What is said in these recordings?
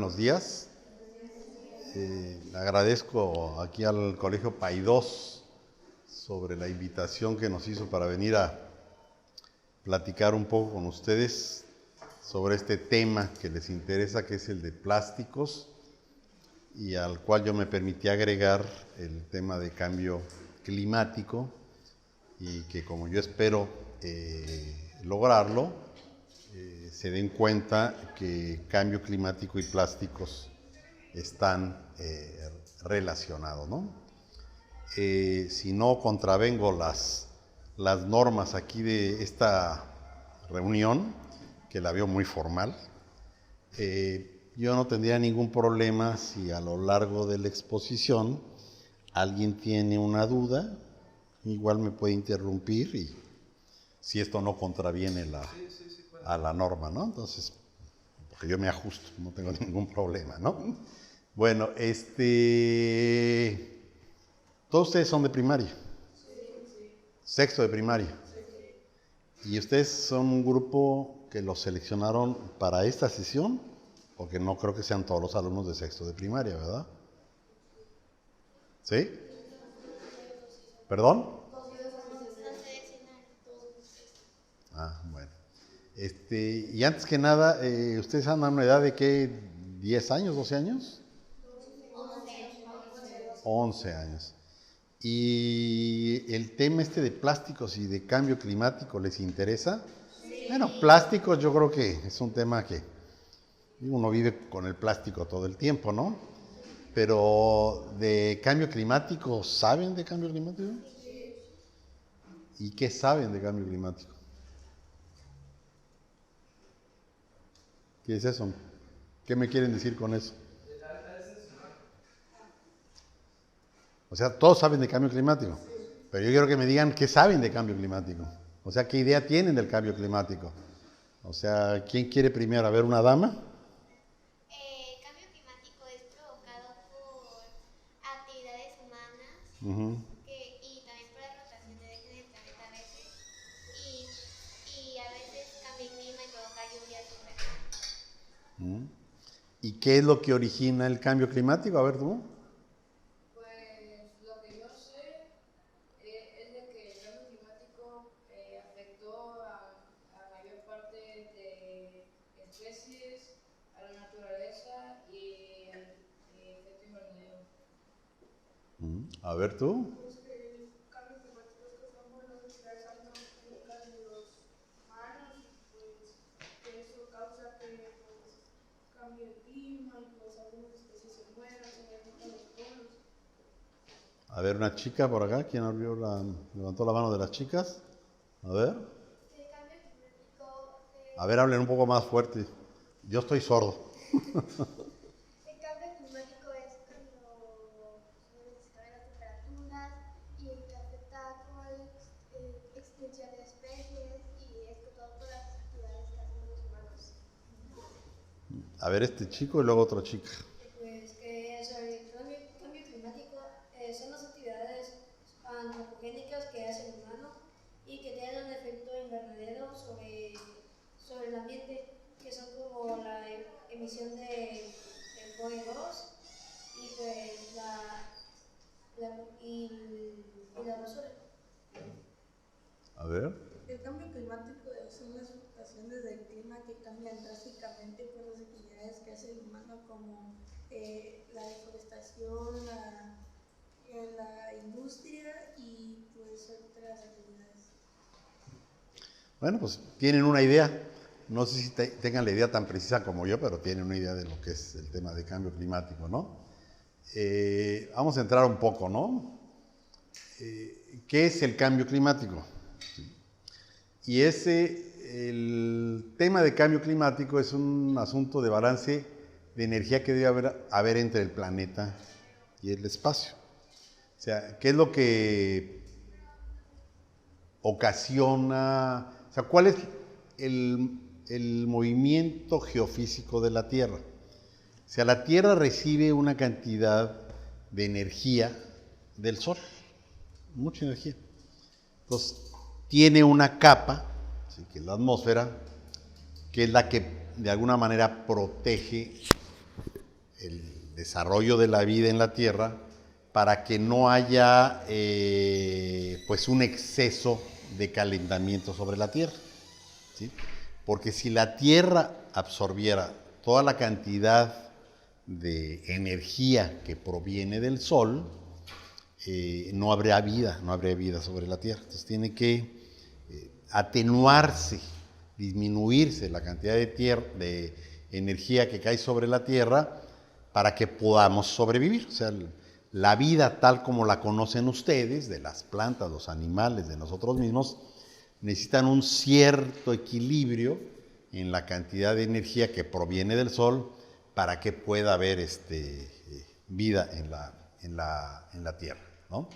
buenos días. Agradezco aquí al Colegio Paidós sobre la invitación que nos hizo para venir a platicar un poco con ustedes sobre este tema que les interesa, que es el de plásticos, y al cual yo me permití agregar el tema de cambio climático, y que como yo espero lograrlo, se den cuenta que cambio climático y plásticos están relacionados, ¿no? Si no contravengo las normas aquí de esta reunión, que la veo muy formal, yo no tendría ningún problema si a lo largo de la exposición alguien tiene una duda, igual me puede interrumpir, y si esto no contraviene a la norma, ¿no? Entonces, porque yo me ajusto, no tengo ningún problema, ¿no? Bueno, todos ustedes son de primaria. Sí. Sexto de primaria. Sí. ¿Y ustedes son un grupo que los seleccionaron para esta sesión? Porque no creo que sean todos los alumnos de sexto de primaria, ¿verdad? ¿Sí? ¿Perdón? Ah, bueno. Y antes que nada, ¿ustedes andan a una edad de qué? ¿10 años, 12 años? 11 años. ¿Y el tema de plásticos y de cambio climático les interesa? Sí. Bueno, plásticos yo creo que es un tema que uno vive con el plástico todo el tiempo, ¿no? Pero de cambio climático, ¿saben de cambio climático? Sí. ¿Y qué saben de cambio climático? ¿Qué es eso? ¿Qué me quieren decir con eso? O sea, todos saben de cambio climático, pero yo quiero que me digan qué saben de cambio climático. O sea, qué idea tienen del cambio climático. O sea, ¿quién quiere primero? A ver, una dama. Cambio climático es provocado por actividades humanas y también por la rotación del eje del planeta a veces. Y a veces cambia el clima y provoca lluvias y huracanes. ¿Y qué es lo que origina el cambio climático? A ver, tú. A ver tú. Pues que el cambio climático es causado por las actividades antrópicas de los humanos, y pues que eso causa que pues cambie el clima y pues algunas especies se mueran, se derritan los polos. A ver, una chica por acá, ¿quién levantó la mano de las chicas? A ver. El cambio climático. A ver, hablen un poco más fuerte. Yo estoy sordo. El cambio climático es cuando se cambian las temperaturas y que afecta como la extinción de especies, y esto todo por las actividades que hacen los humanos. A ver, este chico y luego otra chica. Pues que sobre el cambio climático son las actividades antropogénicas que hace el humano y que tienen un efecto invernadero sobre el ambiente, que son como la emisión de CO2 y pues la basura. A ver. El cambio climático son las fluctuaciones del clima que cambian drásticamente por las actividades que hace el humano, como la deforestación, la industria y pues otras actividades. Bueno, pues tienen una idea. No sé si tengan la idea tan precisa como yo, pero tienen una idea de lo que es el tema de cambio climático, ¿no? Vamos a entrar un poco, ¿no? ¿Qué es el cambio climático? Y el tema de cambio climático es un asunto de balance de energía que debe haber entre el planeta y el espacio. O sea, ¿qué es lo que ocasiona? O sea, ¿cuál es el movimiento geofísico de la Tierra? O sea, la Tierra recibe una cantidad de energía del Sol, mucha energía. Entonces, tiene una capa, ¿sí?, que es la atmósfera, que es la que de alguna manera protege el desarrollo de la vida en la Tierra para que no haya pues un exceso de calentamiento sobre la Tierra, ¿sí? Porque si la Tierra absorbiera toda la cantidad de energía que proviene del Sol, no habría vida sobre la Tierra. Entonces tiene que atenuarse, disminuirse la cantidad de energía que cae sobre la Tierra para que podamos sobrevivir. O sea, la vida tal como la conocen ustedes, de las plantas, los animales, de nosotros mismos, necesitan un cierto equilibrio en la cantidad de energía que proviene del Sol para que pueda haber vida en la Tierra, ¿no?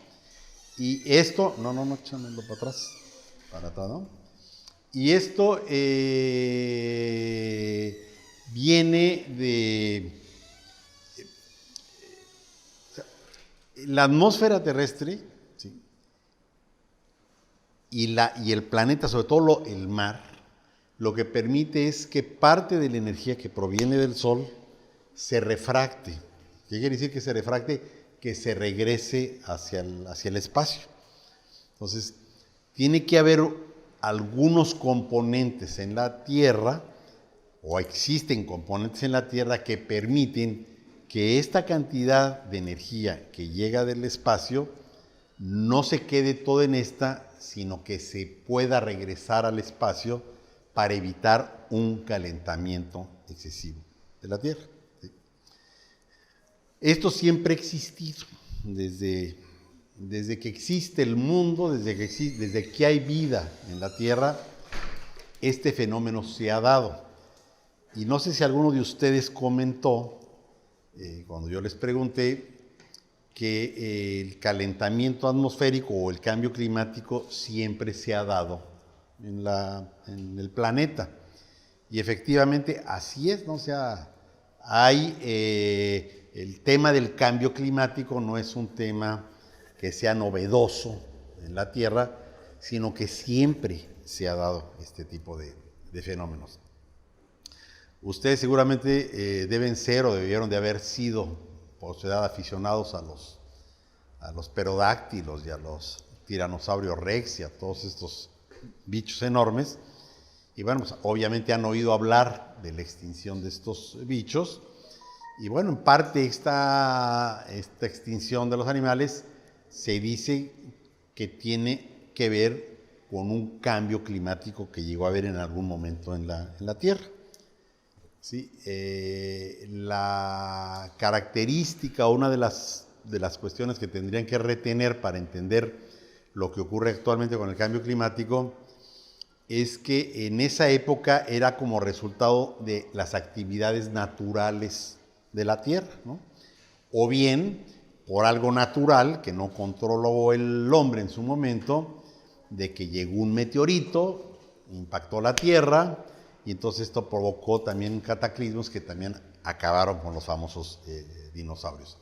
Y esto, no, échamelo para atrás, ¿no? Y esto viene de la atmósfera terrestre, ¿sí? y el planeta, sobre todo el mar, lo que permite es que parte de la energía que proviene del Sol se refracte. ¿Qué quiere decir que se refracte? Que se regrese hacia el espacio. Entonces, tiene que haber algunos componentes en la Tierra, o existen componentes en la Tierra que permiten que esta cantidad de energía que llega del espacio no se quede todo en esta, sino que se pueda regresar al espacio para evitar un calentamiento excesivo de la Tierra. ¿Sí? Esto siempre ha existido, desde que existe el mundo, desde que hay vida en la Tierra, este fenómeno se ha dado. Y no sé si alguno de ustedes comentó, cuando yo les pregunté, que el calentamiento atmosférico o el cambio climático siempre se ha dado en el planeta. Y efectivamente así es, ¿no? O sea, hay el tema del cambio climático no es un tema que sea novedoso en la Tierra, sino que siempre se ha dado este tipo de fenómenos. Ustedes seguramente deben ser o debieron de haber sido, por su edad, aficionados a los pterodáctilos y a los tiranosaurios rex y a todos estos bichos enormes. Y bueno, pues obviamente han oído hablar de la extinción de estos bichos. Y bueno, en parte esta extinción de los animales se dice que tiene que ver con un cambio climático que llegó a haber en algún momento en la Tierra. ¿Sí? La característica, una de las cuestiones que tendrían que retener para entender lo que ocurre actualmente con el cambio climático es que en esa época era como resultado de las actividades naturales de la Tierra, ¿no? O bien por algo natural que no controló el hombre en su momento, de que llegó un meteorito, impactó la Tierra, y entonces esto provocó también cataclismos que también acabaron con los famosos dinosaurios.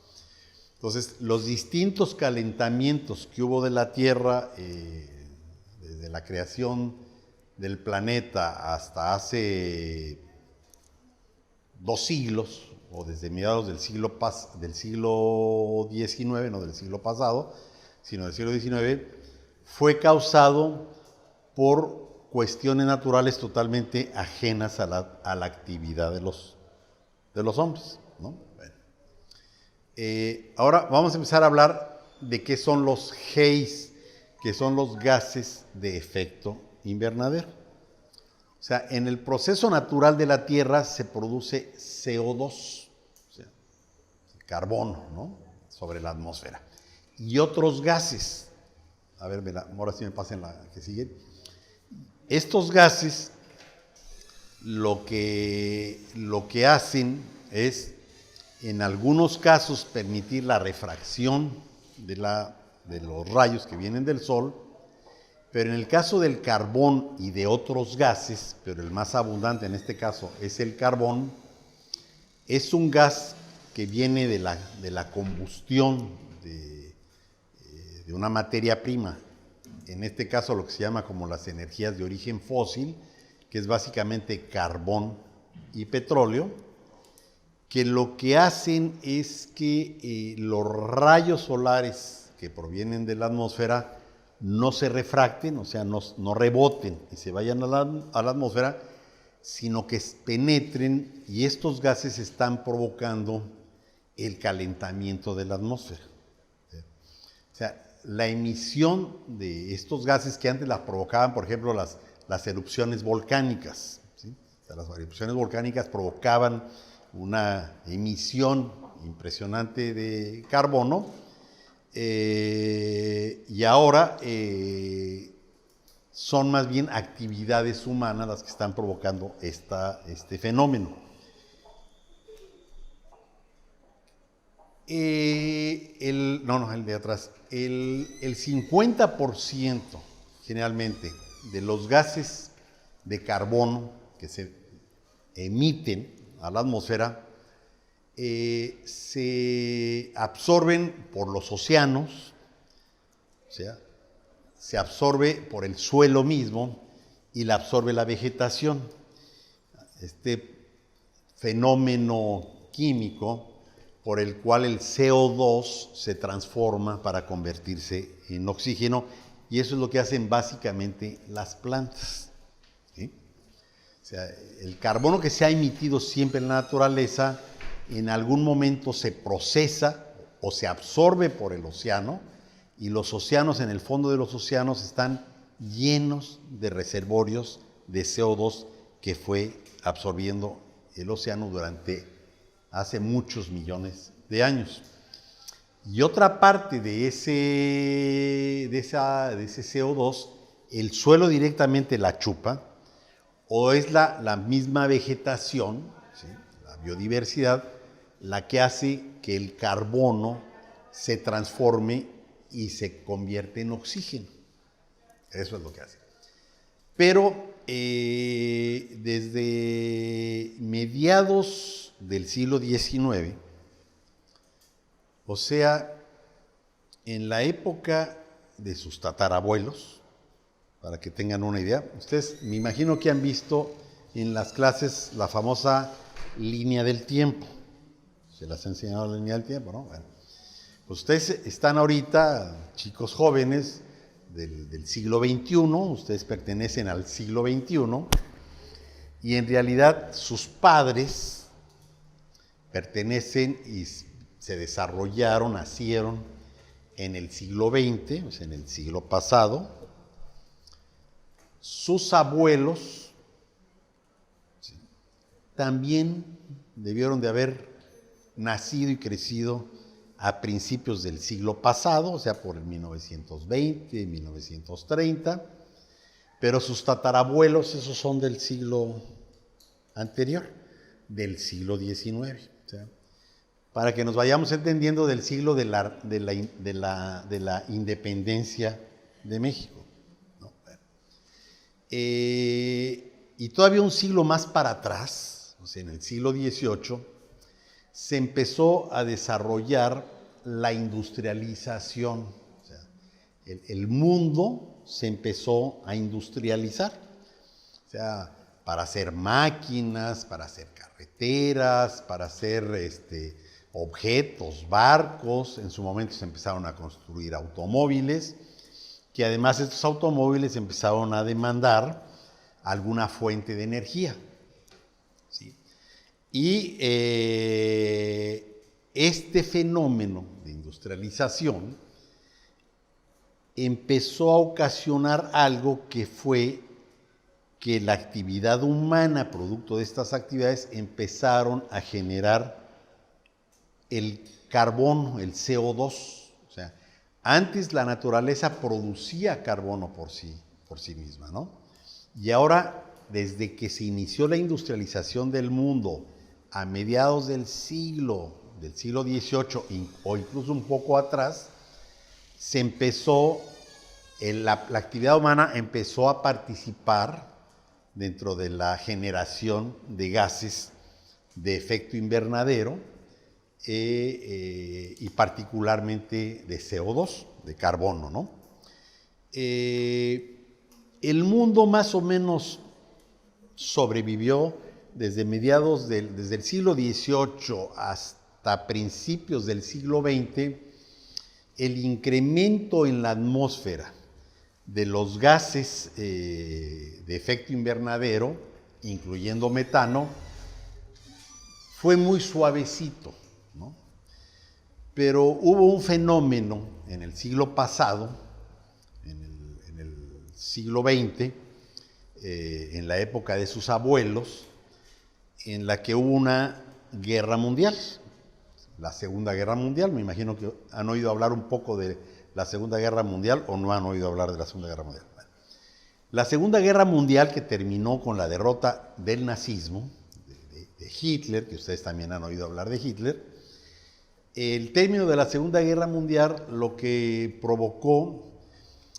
Entonces, los distintos calentamientos que hubo de la Tierra desde la creación del planeta hasta hace 2 siglos, o desde mediados del siglo XIX, no del siglo pasado, sino del siglo XIX, fue causado por cuestiones naturales totalmente ajenas a la actividad de los hombres, ¿no? Bueno. Ahora vamos a empezar a hablar de qué son los GEIS, que son los gases de efecto invernadero. O sea, en el proceso natural de la Tierra se produce CO2, o sea, carbono, ¿no? Sobre la atmósfera. Y otros gases. A ver, ahora sí me pasen la que sigue. Estos gases lo que hacen es, en algunos casos, permitir la refracción de los rayos que vienen del Sol, pero en el caso del carbón y de otros gases, pero el más abundante en este caso es el carbón, es un gas que viene de la combustión de una materia prima. En este caso lo que se llama como las energías de origen fósil, que es básicamente carbón y petróleo, que lo que hacen es que los rayos solares que provienen de la atmósfera no se refracten, o sea, no reboten y se vayan a la atmósfera, sino que penetren, y estos gases están provocando el calentamiento de la atmósfera. O sea, la emisión de estos gases que antes las provocaban, por ejemplo, las erupciones volcánicas, ¿sí? O sea, las erupciones volcánicas provocaban una emisión impresionante de carbono, y ahora son más bien actividades humanas las que están provocando este fenómeno. El de atrás. El 50% generalmente de los gases de carbono que se emiten a la atmósfera se absorben por los océanos, o sea, se absorbe por el suelo mismo y la absorbe la vegetación. Este fenómeno químico por el cual el CO2 se transforma para convertirse en oxígeno, y eso es lo que hacen básicamente las plantas, ¿sí? O sea, el carbono que se ha emitido siempre en la naturaleza, en algún momento se procesa o se absorbe por el océano, y los océanos, en el fondo de los océanos, están llenos de reservorios de CO2 que fue absorbiendo el océano durante hace muchos millones de años. Y otra parte de ese CO2, el suelo directamente la chupa, o es la misma vegetación, ¿sí?, la biodiversidad, la que hace que el carbono se transforme y se convierte en oxígeno. Eso es lo que hace. Pero desde mediados del siglo XIX, o sea, en la época de sus tatarabuelos, para que tengan una idea, ustedes me imagino que han visto en las clases la famosa línea del tiempo. ¿Se las ha enseñado la línea del tiempo, no? Bueno, pues ustedes están ahorita, chicos jóvenes del siglo XXI, ustedes pertenecen al siglo XXI, y en realidad sus padres pertenecen y se desarrollaron, nacieron en el siglo XX, o sea, en el siglo pasado. Sus abuelos, ¿sí?, también debieron de haber nacido y crecido a principios del siglo pasado, o sea, por el 1920, 1930, pero sus tatarabuelos, esos son del siglo anterior, del siglo XIX, o sea, para que nos vayamos entendiendo del siglo de la independencia de México, ¿no? Bueno, y todavía un siglo más para atrás, o sea, en el siglo XVIII, se empezó a desarrollar la industrialización. O sea, el mundo se empezó a industrializar. O sea, para hacer máquinas, para hacer carreteras, para hacer objetos, barcos. En su momento se empezaron a construir automóviles, que además estos automóviles empezaron a demandar alguna fuente de energía. ¿Sí? Y este fenómeno de industrialización empezó a ocasionar algo que fue que la actividad humana, producto de estas actividades, empezaron a generar el carbono, el CO2. O sea, antes la naturaleza producía carbono por sí misma, ¿no? Y ahora, desde que se inició la industrialización del mundo, a mediados del siglo XVIII o incluso un poco atrás, se empezó, la actividad humana empezó a participar dentro de la generación de gases de efecto invernadero y particularmente de CO2, de carbono, ¿no? El mundo más o menos sobrevivió desde el siglo XVIII hasta principios del siglo XX, el incremento en la atmósfera de los gases de efecto invernadero, incluyendo metano, fue muy suavecito, ¿no? Pero hubo un fenómeno en el siglo pasado, en el siglo XX, en la época de sus abuelos, en la que hubo una guerra mundial, la Segunda Guerra Mundial. Me imagino que han oído hablar un poco de la Segunda Guerra Mundial o no han oído hablar de la Segunda Guerra Mundial. La Segunda Guerra Mundial, que terminó con la derrota del nazismo, de Hitler, que ustedes también han oído hablar de Hitler, el término de la Segunda Guerra Mundial lo que provocó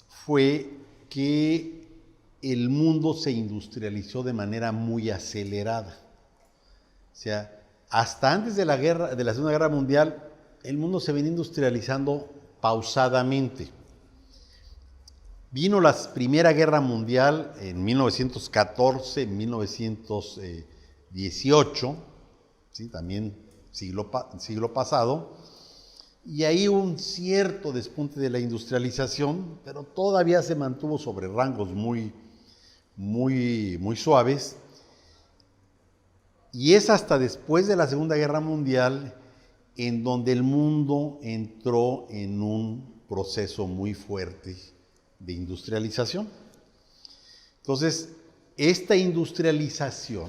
fue que el mundo se industrializó de manera muy acelerada. O sea, hasta antes de la Segunda Guerra Mundial, el mundo se venía industrializando pausadamente. Vino la Primera Guerra Mundial en 1914, 1918, ¿sí? También siglo pasado, y ahí hubo un cierto despunte de la industrialización, pero todavía se mantuvo sobre rangos muy suaves. Y es hasta después de la Segunda Guerra Mundial en donde el mundo entró en un proceso muy fuerte de industrialización. Entonces, esta industrialización,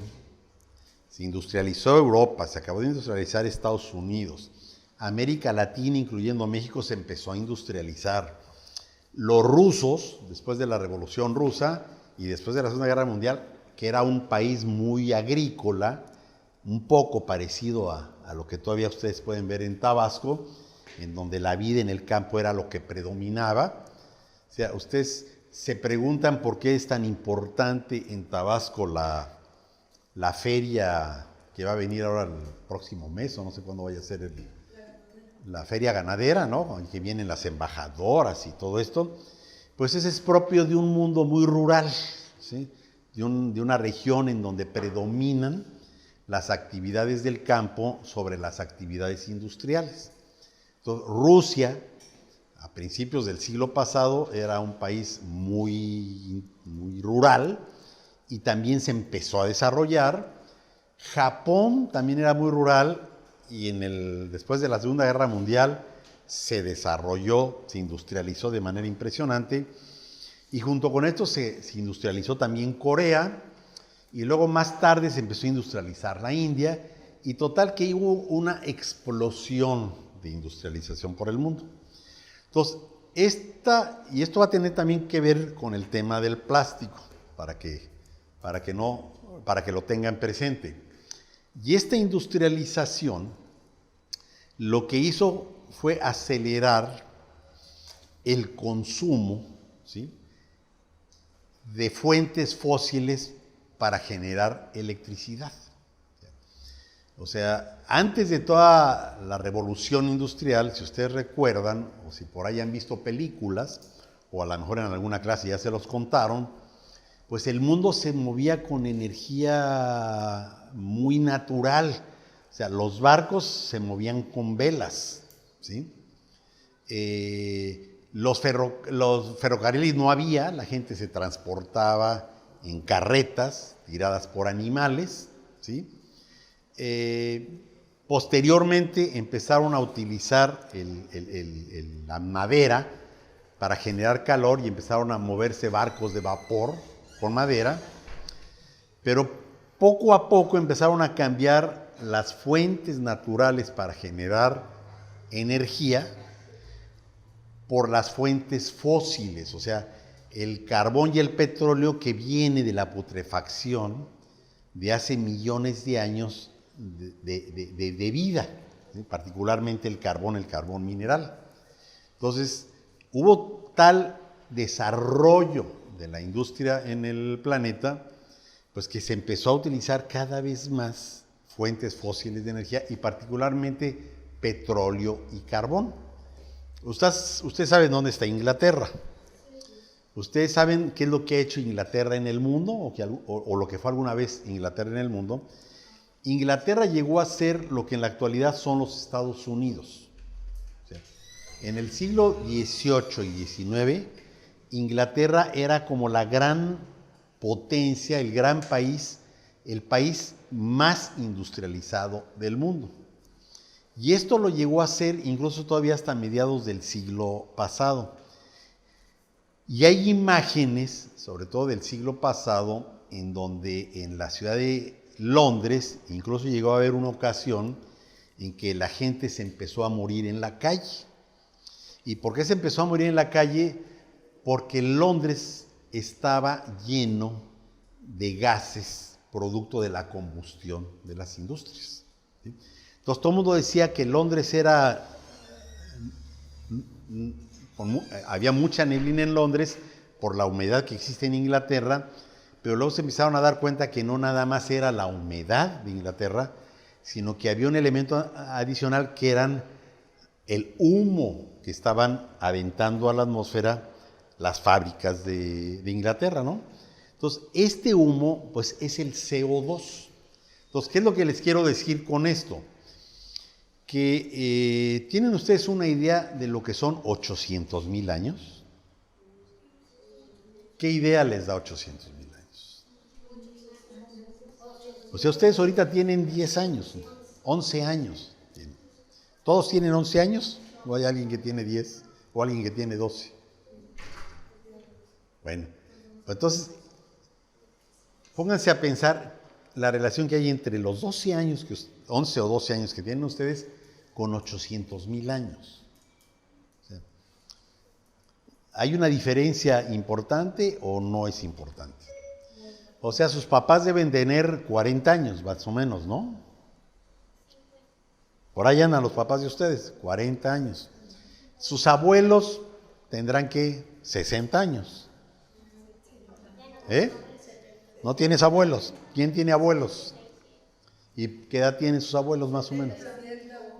se industrializó Europa, se acabó de industrializar Estados Unidos, América Latina, incluyendo México, se empezó a industrializar. Los rusos, después de la Revolución Rusa y después de la Segunda Guerra Mundial, que era un país muy agrícola, un poco parecido a lo que todavía ustedes pueden ver en Tabasco, en donde la vida en el campo era lo que predominaba. O sea, ustedes se preguntan por qué es tan importante en Tabasco la feria que va a venir ahora el próximo mes, o no sé cuándo vaya a ser la feria ganadera, ¿no? En que vienen las embajadoras y todo esto. Pues ese es propio de un mundo muy rural, ¿sí? De una región en donde predominan las actividades del campo sobre las actividades industriales. Entonces, Rusia, a principios del siglo pasado, era un país muy rural y también se empezó a desarrollar. Japón también era muy rural y después de la Segunda Guerra Mundial se desarrolló, se industrializó de manera impresionante. Y junto con esto se industrializó también Corea, y luego más tarde se empezó a industrializar la India, y total que hubo una explosión de industrialización por el mundo. Entonces, esto va a tener también que ver con el tema del plástico, para que lo tengan presente. Y esta industrialización lo que hizo fue acelerar el consumo, ¿sí?, de fuentes fósiles para generar electricidad. O sea, antes de toda la revolución industrial, si ustedes recuerdan, o si por ahí han visto películas, o a lo mejor en alguna clase ya se los contaron, pues el mundo se movía con energía muy natural. O sea, los barcos se movían con velas, ¿sí? Los ferrocarriles no había, la gente se transportaba en carretas tiradas por animales, ¿sí? Posteriormente empezaron a utilizar la madera para generar calor y empezaron a moverse barcos de vapor con madera, pero poco a poco empezaron a cambiar las fuentes naturales para generar energía por las fuentes fósiles, o sea, el carbón y el petróleo que viene de la putrefacción de hace millones de años de vida, ¿sí? Particularmente el carbón mineral. Entonces, hubo tal desarrollo de la industria en el planeta, pues que se empezó a utilizar cada vez más fuentes fósiles de energía y particularmente petróleo y carbón. Ustedes saben dónde está Inglaterra. ¿Ustedes saben qué es lo que ha hecho Inglaterra en el mundo o lo que fue alguna vez Inglaterra en el mundo? Inglaterra llegó a ser lo que en la actualidad son los Estados Unidos. O sea, en el siglo XVIII y XIX, Inglaterra era como la gran potencia, el gran país, el país más industrializado del mundo. Y esto lo llegó a ser incluso todavía hasta mediados del siglo pasado. Y hay imágenes, sobre todo del siglo pasado, en donde en la ciudad de Londres incluso llegó a haber una ocasión en que la gente se empezó a morir en la calle. ¿Y por qué se empezó a morir en la calle? Porque Londres estaba lleno de gases producto de la combustión de las industrias, ¿sí? Entonces todo el mundo decía que Londres era... había mucha neblina en Londres por la humedad que existe en Inglaterra, pero luego se empezaron a dar cuenta que no nada más era la humedad de Inglaterra, sino que había un elemento adicional que eran el humo que estaban aventando a la atmósfera las fábricas de Inglaterra, ¿no? Entonces, este humo, pues, es el CO2. Entonces, ¿qué es lo que les quiero decir con esto? Que ¿tienen ustedes una idea de lo que son 800,000 años? ¿Qué idea les da 800,000 años? O sea, ustedes ahorita tienen 10 años, 11 años. ¿Todos tienen 11 años? ¿O hay alguien que tiene 10? ¿O alguien que tiene 12? Bueno, entonces, pónganse a pensar la relación que hay entre los 12 años, 11 o 12 años que tienen ustedes, con 800,000 años. O sea, ¿hay una diferencia importante o no es importante? O sea, sus papás deben tener 40 años, más o menos, ¿no? Por ahí andan los papás de ustedes, 40 años. Sus abuelos tendrán que 60 años. ¿Eh? ¿No tienes abuelos? ¿Quién tiene abuelos? ¿Y qué edad tienen sus abuelos más o menos?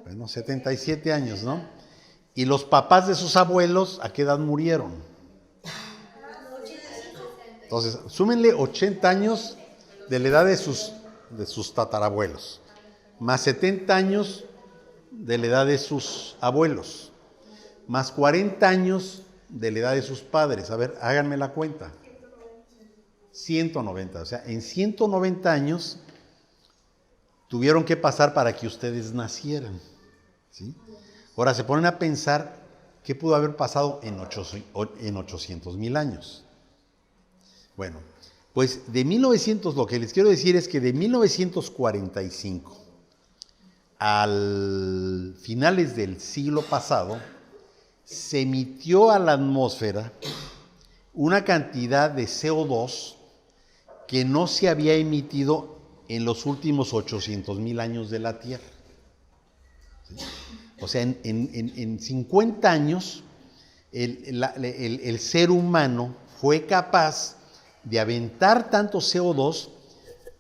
Bueno, 77 años, ¿no? ¿Y los papás de sus abuelos a qué edad murieron? Entonces, súmenle 80 años de la edad de sus tatarabuelos, más 70 años de la edad de sus abuelos, más 40 años de la edad de sus padres. A ver, háganme la cuenta. 190, o sea, en 190 años tuvieron que pasar para que ustedes nacieran, ¿sí? Ahora se ponen a pensar qué pudo haber pasado en 800,000 años. Bueno, pues de 1900, lo que les quiero decir es que de 1945 al finales del siglo pasado se emitió a la atmósfera una cantidad de CO2 que no se había emitido en los últimos 800,000 años de la Tierra. ¿Sí? O sea, en 50 años, el ser humano fue capaz de aventar tanto CO2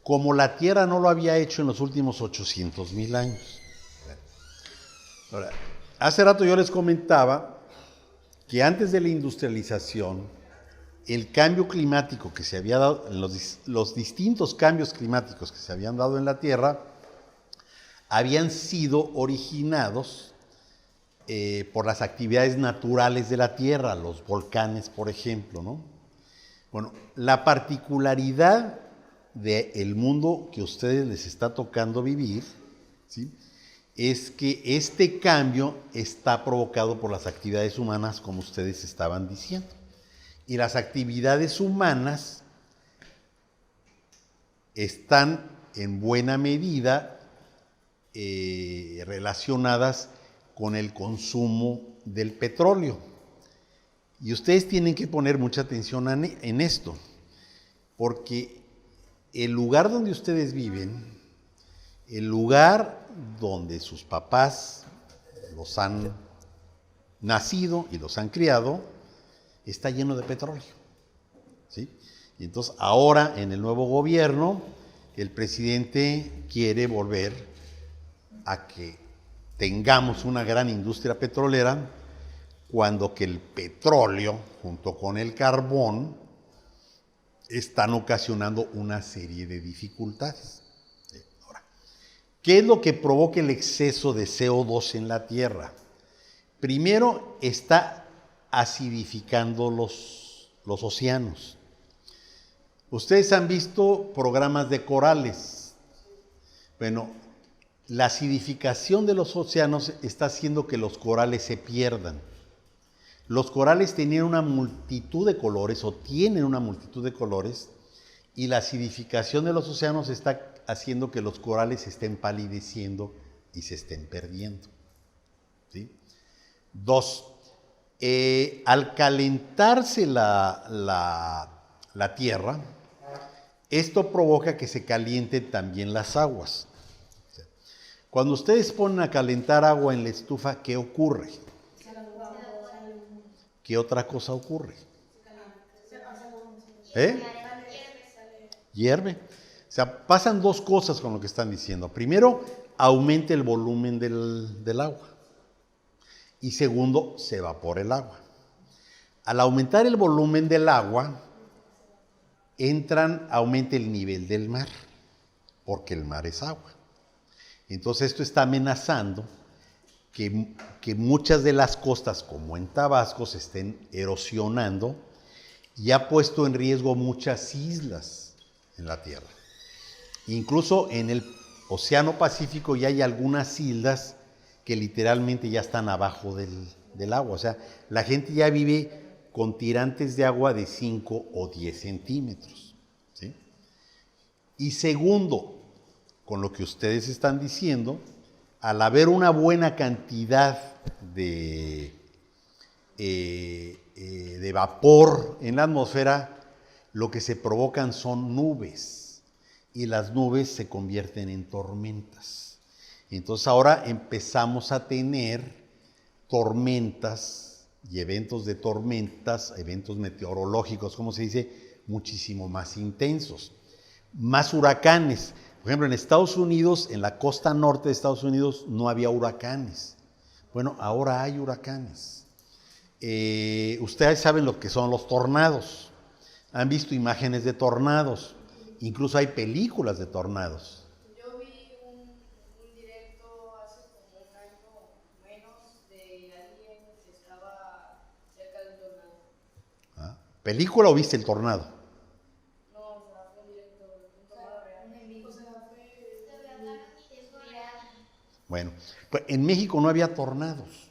como la Tierra no lo había hecho en los últimos 800,000 años. Ahora, hace rato yo les comentaba que antes de la industrialización, el cambio climático que se había dado, los distintos cambios climáticos que se habían dado en la Tierra, habían sido originados por las actividades naturales de la Tierra, los volcanes, por ejemplo, ¿no? Bueno, la particularidad del mundo que a ustedes les está tocando vivir, ¿sí?, es que este cambio está provocado por las actividades humanas, como ustedes estaban diciendo. Y las actividades humanas están en buena medida relacionadas con el consumo del petróleo. Y ustedes tienen que poner mucha atención en esto, porque el lugar donde ustedes viven, el lugar donde sus papás los han nacido y los han criado, está lleno de petróleo, ¿sí? Y entonces ahora en el nuevo gobierno, el presidente quiere volver a que tengamos una gran industria petrolera, cuando que el petróleo junto con el carbón están ocasionando una serie de dificultades. Ahora, ¿Qué es lo que provoca el exceso de CO2 en la Tierra? Primero, está acidificando los océanos. Ustedes han visto programas de corales. Bueno, la acidificación de los océanos está haciendo que los corales se pierdan. Los corales tenían una multitud de colores o tienen una multitud de colores y la acidificación de los océanos está haciendo que los corales se estén palideciendo y se estén perdiendo. ¿Sí? 2. Al calentarse la tierra, esto provoca que se calienten también las aguas. Cuando ustedes ponen a calentar agua en la estufa, ¿qué ocurre? ¿Qué otra cosa ocurre? Hierve. O sea, pasan dos cosas con lo que están diciendo. Primero, aumenta el volumen del agua. Y segundo, se evapora el agua. Al aumentar el volumen del agua, aumenta el nivel del mar, porque el mar es agua. Entonces esto está amenazando que muchas de las costas, como en Tabasco, se estén erosionando y ha puesto en riesgo muchas islas en la Tierra. Incluso en el Océano Pacífico ya hay algunas islas que literalmente ya están abajo del agua. O sea, la gente ya vive con tirantes de agua de 5 o 10 centímetros. ¿Sí? Y segundo, con lo que ustedes están diciendo, al haber una buena cantidad de vapor en la atmósfera, lo que se provocan son nubes y las nubes se convierten en tormentas. Entonces ahora empezamos a tener tormentas y eventos de tormentas, eventos meteorológicos, como se dice, muchísimo más intensos. Más huracanes. Por ejemplo, en Estados Unidos, en la costa norte de Estados Unidos, no había huracanes. Bueno, ahora hay huracanes. Ustedes saben lo que son los tornados. Han visto imágenes de tornados. Incluso hay películas de tornados. Yo vi un directo hace como un año menos de alguien que estaba cerca de un tornado. ¿Ah? ¿Película o viste el tornado? No, o sea, fue un directo, un tornado real. Bueno, pues en México no había tornados.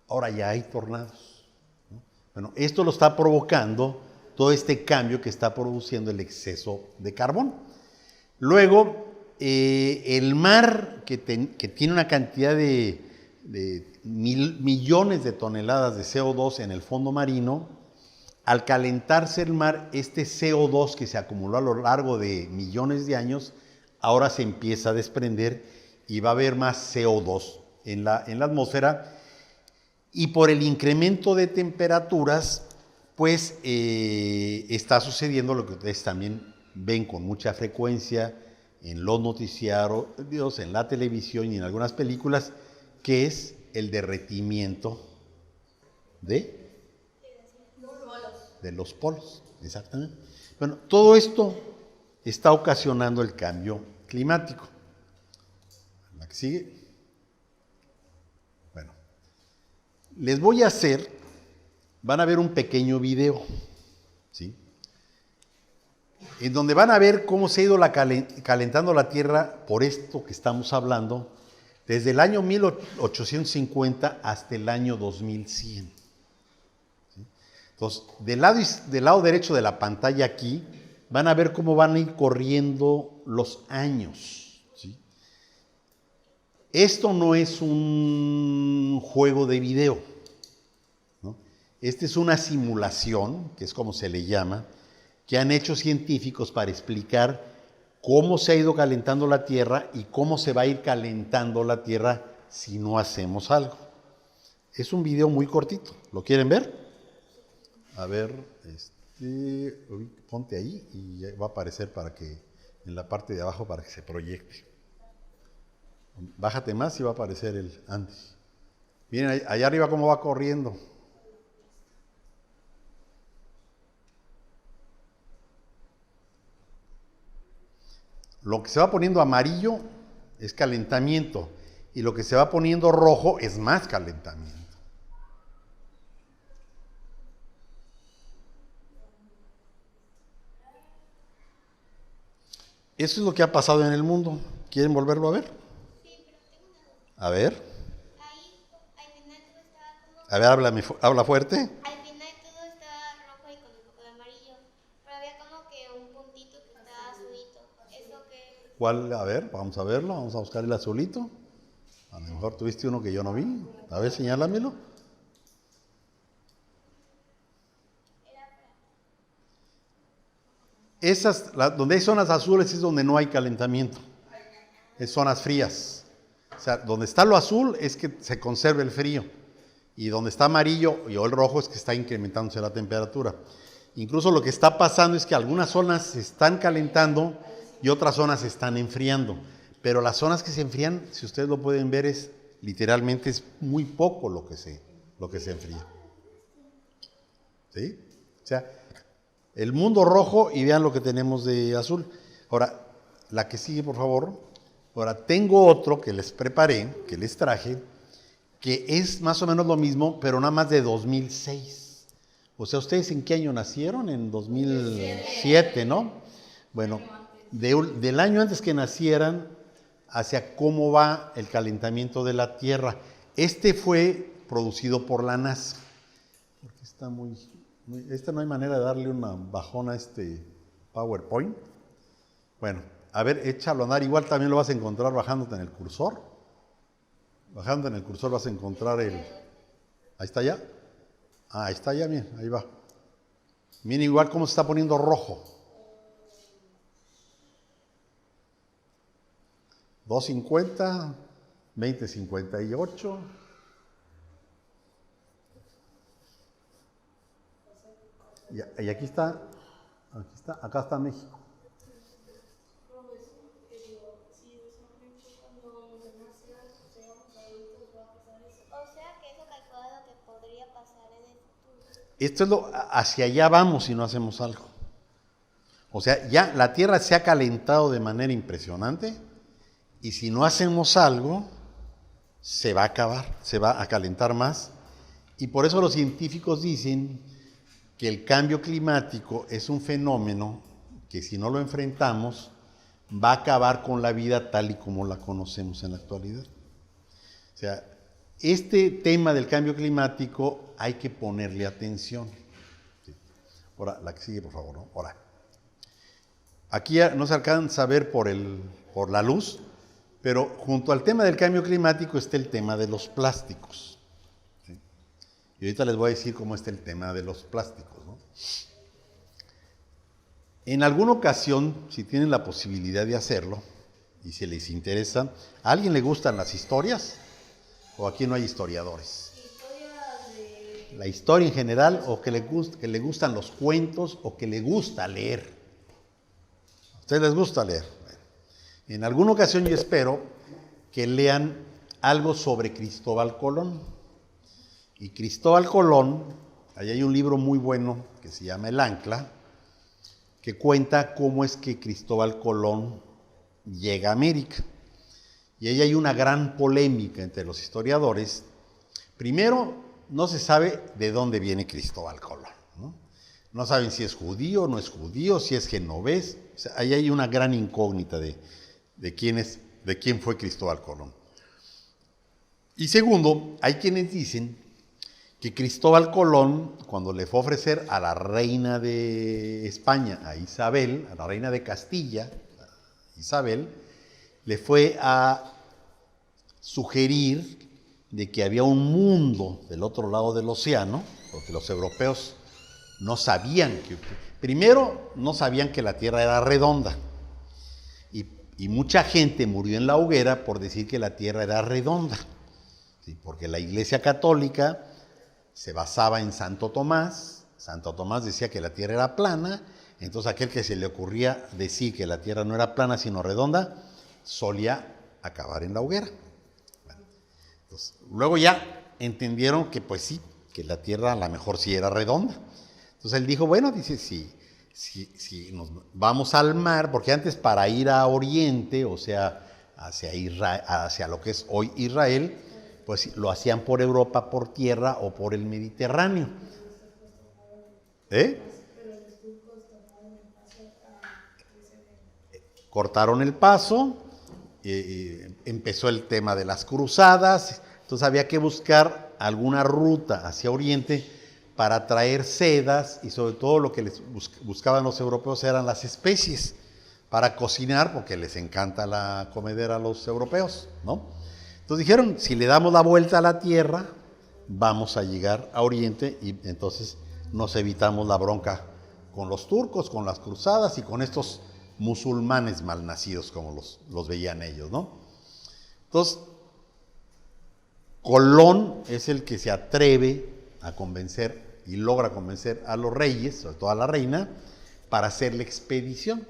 Ahora ya hay tornados. ¿No? Bueno, esto lo está provocando todo este cambio que está produciendo el exceso de carbón. Luego, el mar, que tiene una cantidad de millones de toneladas de CO2 en el fondo marino, al calentarse el mar, este CO2 que se acumuló a lo largo de millones de años, ahora se empieza a desprender y va a haber más CO2 en la atmósfera. Y por el incremento de temperaturas, pues está sucediendo lo que ustedes también ven con mucha frecuencia en los noticiarios, en la televisión y en algunas películas, que es el derretimiento de los polos. Exactamente. Bueno, todo esto está ocasionando el cambio climático. La que sigue. Bueno, les voy a hacer... Van a ver un pequeño video, ¿sí? En donde van a ver cómo se ha ido calentando la Tierra por esto que estamos hablando, desde el año 1850 hasta el año 2100. ¿Sí? Entonces, del lado derecho de la pantalla aquí, van a ver cómo van a ir corriendo los años. ¿Sí? Esto no es un juego de video. Esta es una simulación, que es como se le llama, que han hecho científicos para explicar cómo se ha ido calentando la Tierra y cómo se va a ir calentando la Tierra si no hacemos algo. Es un video muy cortito. ¿Lo quieren ver? A ver, ponte ahí y va a aparecer en la parte de abajo para que se proyecte. Bájate más y va a aparecer el antes. Miren allá arriba cómo va corriendo. Lo que se va poniendo amarillo es calentamiento. Y lo que se va poniendo rojo es más calentamiento. Eso es lo que ha pasado en el mundo. ¿Quieren volverlo a ver? Sí, pero tengo una duda. A ver. Ahí, al final todo estaba como... A ver, habla fuerte. Al final todo estaba rojo y con un poco de amarillo. Pero había como que un puntito que estaba azulito. ¿Eso qué? ¿Cuál? A ver, vamos a verlo. Vamos a buscar el azulito. A lo mejor tuviste uno que yo no vi. A ver, señálamelo. Donde hay zonas azules es donde no hay calentamiento. Es zonas frías. O sea, donde está lo azul es que se conserva el frío. Y donde está amarillo o el rojo es que está incrementándose la temperatura. Incluso lo que está pasando es que algunas zonas se están calentando y otras zonas se están enfriando. Pero las zonas que se enfrían, si ustedes lo pueden ver, literalmente es muy poco lo que se enfría. ¿Sí? O sea, el mundo rojo y vean lo que tenemos de azul. Ahora, la que sigue, por favor. Ahora, tengo otro que les preparé, que les traje, que es más o menos lo mismo, pero nada más de 2006. O sea, ¿ustedes en qué año nacieron? En 2007, ¿no? Bueno, del año antes que nacieran, hacia cómo va el calentamiento de la Tierra. Este fue producido por la NASA. Porque está no hay manera de darle una bajona a este PowerPoint. Bueno, a ver, échalo a andar. Igual también lo vas a encontrar bajándote en el cursor. Bajando en el cursor vas a encontrar Ahí está ya. Ahí está ya, bien, ahí va. Miren igual cómo se está poniendo rojo. 250, 2058. Y aquí está, acá está México. O sea que eso calcula lo que podría pasar en el futuro. Esto es hacia allá vamos si no hacemos algo. O sea, ya la Tierra se ha calentado de manera impresionante y si no hacemos algo, se va a acabar, se va a calentar más. Y por eso los científicos dicen que el cambio climático es un fenómeno que si no lo enfrentamos, va a acabar con la vida tal y como la conocemos en la actualidad. O sea, este tema del cambio climático hay que ponerle atención. Sí. Ahora, la que sigue, por favor, ¿no? Ahora. Aquí no se alcanza a ver por la luz, pero junto al tema del cambio climático está el tema de los plásticos. ¿Sí? Y ahorita les voy a decir cómo está el tema de los plásticos, ¿no? En alguna ocasión, si tienen la posibilidad de hacerlo, y si les interesa, ¿a alguien le gustan las historias? ¿O aquí no hay historiadores? La historia en general, o que le gustan los cuentos, o que le gusta leer. ¿A ustedes les gusta leer? Bueno, en alguna ocasión yo espero que lean algo sobre Cristóbal Colón. Y Cristóbal Colón, ahí hay un libro muy bueno que se llama El Ancla, que cuenta cómo es que Cristóbal Colón llega a América. Y ahí hay una gran polémica entre los historiadores. Primero, no se sabe de dónde viene Cristóbal Colón, ¿no? No saben si es judío o no es judío, si es genovés. O sea, ahí hay una gran incógnita de quién fue Cristóbal Colón. Y segundo, hay quienes dicen que Cristóbal Colón, cuando le fue a ofrecer a la reina de España, a Isabel, a la reina de Castilla, Isabel, le fue a sugerir de que había un mundo del otro lado del océano, porque los europeos no sabían primero no sabían que la Tierra era redonda, y mucha gente murió en la hoguera por decir que la Tierra era redonda, ¿sí? Porque la Iglesia Católica se basaba en Santo Tomás. Santo Tomás decía que la Tierra era plana, entonces aquel que se le ocurría decir que la Tierra no era plana sino redonda, solía acabar en la hoguera. Bueno, entonces, luego ya entendieron que pues sí, que la Tierra a lo mejor sí era redonda. Entonces él dijo, bueno, dice, si nos vamos al mar, porque antes para ir a Oriente, o sea, hacia lo que es hoy Israel, pues lo hacían por Europa, por tierra o por el Mediterráneo. Cortaron el paso, empezó el tema de las cruzadas, entonces había que buscar alguna ruta hacia Oriente para traer sedas, y sobre todo lo que les buscaban los europeos eran las especies para cocinar, porque les encanta la comedera a los europeos, ¿no? Entonces dijeron, si le damos la vuelta a la tierra, vamos a llegar a Oriente, y entonces nos evitamos la bronca con los turcos, con las cruzadas y con estos musulmanes malnacidos, como los veían ellos, ¿no? Entonces, Colón es el que se atreve a convencer y logra convencer a los reyes, sobre todo a la reina, para hacer la expedición.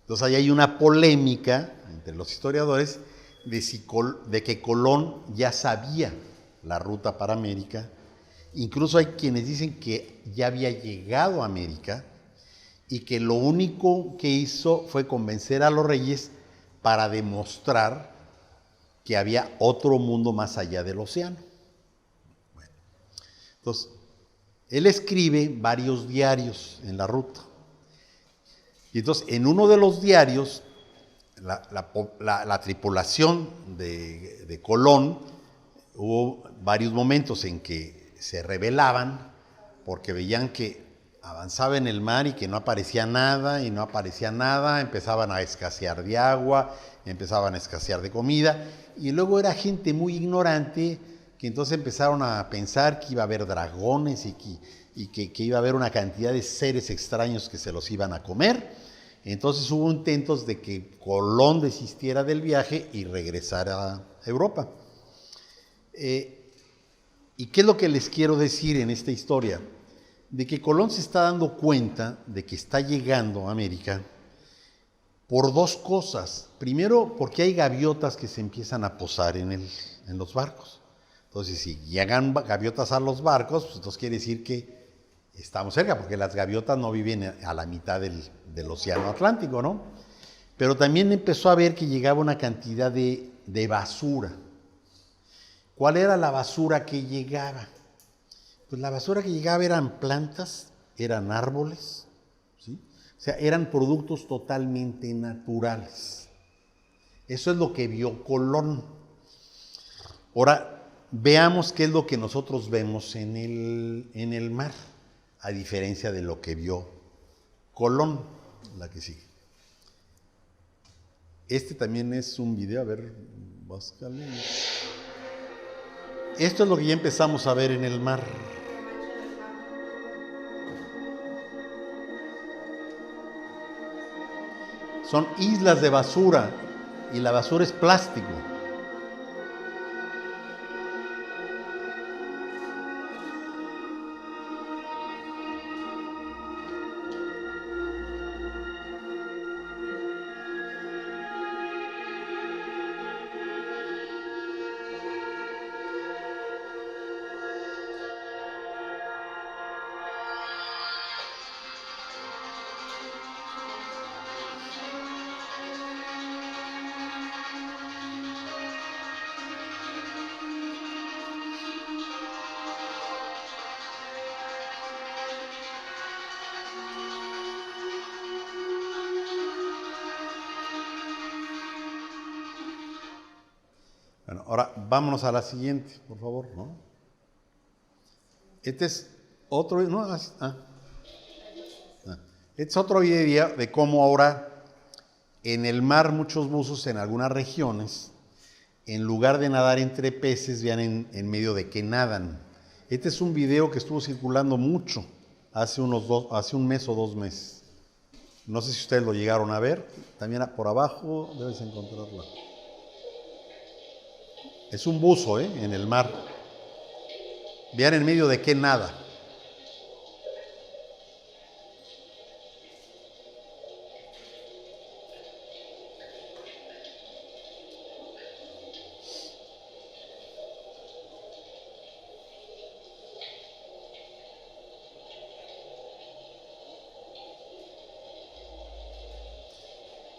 Entonces ahí hay una polémica entre los historiadores de que Colón ya sabía la ruta para América. Incluso hay quienes dicen que ya había llegado a América y que lo único que hizo fue convencer a los reyes para demostrar que había otro mundo más allá del océano. Bueno, entonces, él escribe varios diarios en la ruta. Y entonces, en uno de los diarios, la tripulación de Colón, hubo varios momentos en que se rebelaban porque veían que avanzaba en el mar y que no aparecía nada, empezaban a escasear de agua, empezaban a escasear de comida, y luego era gente muy ignorante que entonces empezaron a pensar que iba a haber dragones y que iba a haber una cantidad de seres extraños que se los iban a comer. Entonces hubo intentos de que Colón desistiera del viaje y regresara a Europa. ¿Y qué es lo que les quiero decir en esta historia? De que Colón se está dando cuenta de que está llegando a América por dos cosas. Primero, porque hay gaviotas que se empiezan a posar en los barcos. Entonces, si llegan gaviotas a los barcos, pues entonces quiere decir que estamos cerca, porque las gaviotas no viven a la mitad del océano Atlántico, ¿no? Pero también empezó a ver que llegaba una cantidad de basura. ¿Cuál era la basura que llegaba? Pues la basura que llegaba eran plantas, eran árboles, ¿sí? O sea, eran productos totalmente naturales. Eso es lo que vio Colón. Ahora, veamos qué es lo que nosotros vemos en el mar, a diferencia de lo que vio Colón, la que sigue. Este también es un video, a ver, búscale. Esto es lo que ya empezamos a ver en el mar. Son islas de basura y la basura es plástico. Bueno, ahora vámonos a la siguiente, por favor, ¿no? Este es otro, no, este es otro video de cómo ahora en el mar muchos buzos en algunas regiones, en lugar de nadar entre peces, vean en medio de que nadan. Este es un video que estuvo circulando mucho hace un mes o 2 meses. No sé si ustedes lo llegaron a ver, también por abajo debes encontrarlo. Es un buzo, en el mar. Vean en medio de qué nada.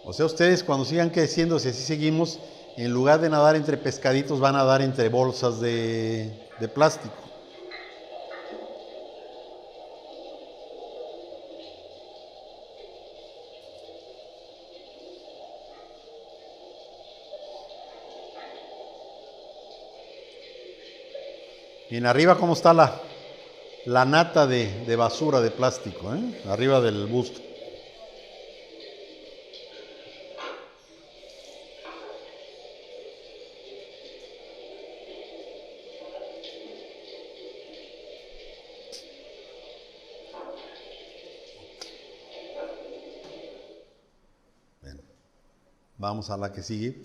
O sea, ustedes cuando sigan creciendo, si así seguimos, en lugar de nadar entre pescaditos, van a nadar entre bolsas de plástico. Bien, arriba cómo está la nata de basura de plástico, ¿eh? Arriba del busto. Bien. Vamos a la que sigue.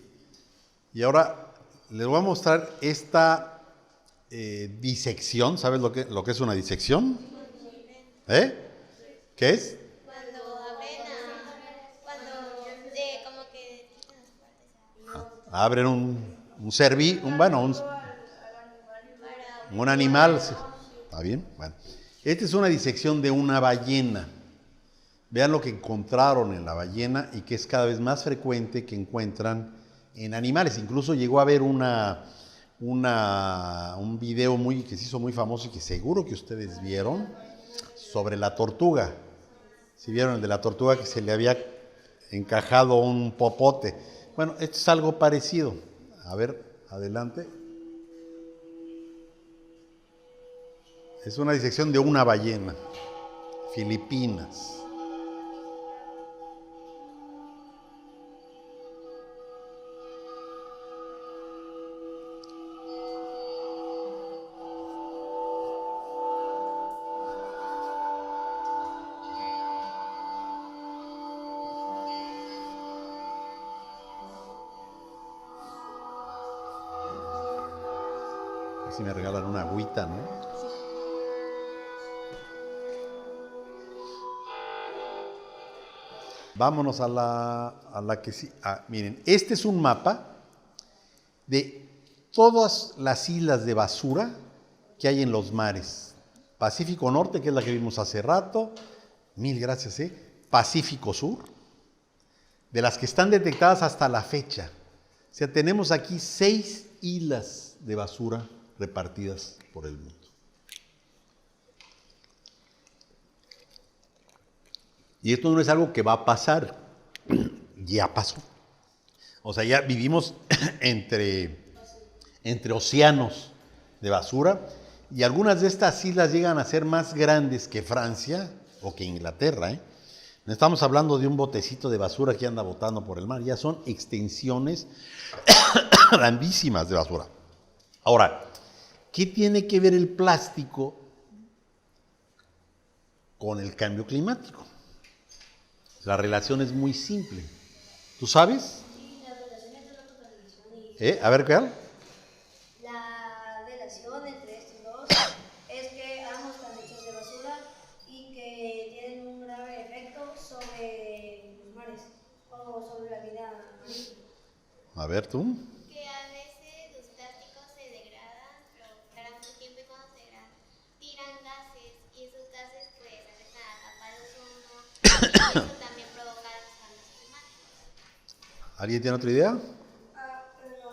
Y ahora les voy a mostrar esta disección. ¿Sabes lo que es una disección? ¿Eh? ¿Qué es? Cuando como que quitan las partes. Abren un animal. ¿Está bien? Bueno. Esta es una disección de una ballena. Vean lo que encontraron en la ballena y que es cada vez más frecuente que encuentran en animales. Incluso llegó a haber un video que se hizo muy famoso y que seguro que ustedes vieron, sobre la tortuga. ¿Sí vieron el de la tortuga que se le había encajado un popote? Bueno, esto es algo parecido. A ver, adelante. Es una disección de una ballena, Filipinas. Si me regalan una agüita, ¿no? Sí. Vámonos a la que sí. Miren, este es un mapa de todas las islas de basura que hay en los mares. Pacífico Norte, que es la que vimos hace rato. Mil gracias, ¿eh? Pacífico Sur. De las que están detectadas hasta la fecha. O sea, tenemos aquí 6 islas de basura repartidas por el mundo. Y esto no es algo que va a pasar, ya pasó. O sea, ya vivimos entre océanos de basura y algunas de estas islas llegan a ser más grandes que Francia o que Inglaterra, ¿eh? No estamos hablando de un botecito de basura que anda botando por el mar, ya son extensiones grandísimas de basura. Ahora, ¿qué tiene que ver el plástico con el cambio climático? La relación es muy simple. ¿Tú sabes? Sí, la relación entre la contaminación y... A ver, ¿qué? La relación entre estos dos es que ambos están hechos de basura y que tienen un grave efecto sobre los mares o sobre la vida marítima. A ver, tú. Que a veces los plásticos se degradan, pero tardan mucho tiempo y cuando se degradan tiran gases y esos gases pues afectan a la capa de ozono y eso también provoca los cambios climáticos. ¿Alguien tiene otra idea? De hecho,